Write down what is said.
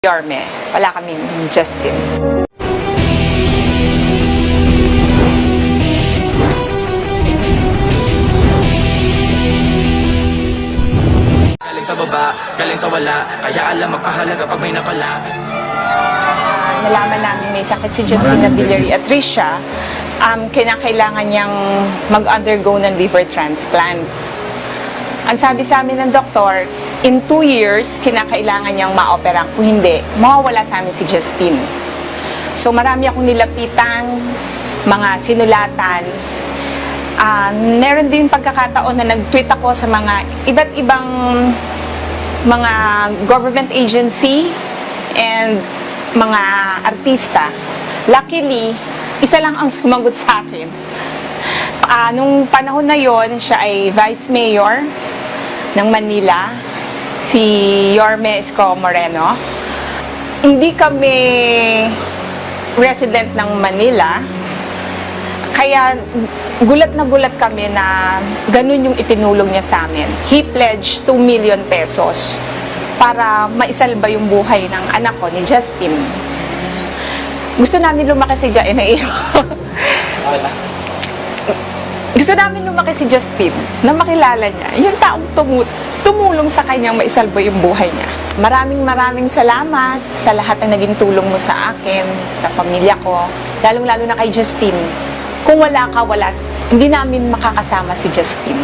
Yorme, wala kaming Justin. Galing sa baba, galing sa wala, kaya alam magpahalaga pag may napala. Nalaman namin may sakit si Justin na biliary atresia, kinakailangan niyang mag-undergo ng liver transplant. Ang sabi sa amin ng doktor, in 2 years, kinakailangan niyang ma-opera. Kung hindi, mawawala sa amin si Justin. So marami akong nilapitan, mga sinulatan. Meron din pagkakataon na nag-tweet ako sa mga iba't ibang mga government agency and mga artista. Luckily, isa lang ang sumagot sa akin. Nung panahon na yon, siya ay Vice Mayor ng Manila, si Yorme Isko Moreno. Hindi kami resident ng Manila, kaya gulat na gulat kami na ganun yung itinulong niya sa amin. He pledged 2 million pesos para maisalba yung buhay ng anak ko, ni Justin. Gusto namin lumaki si Gusto namin lumaki si Justin na makilala niya. Yung taong tumulong sa kanyang maisalba yung buhay niya. Maraming salamat sa lahat ng naging tulong mo sa akin, sa pamilya ko, lalong-lalo na kay Justin. Kung wala ka, hindi namin makakasama si Justin.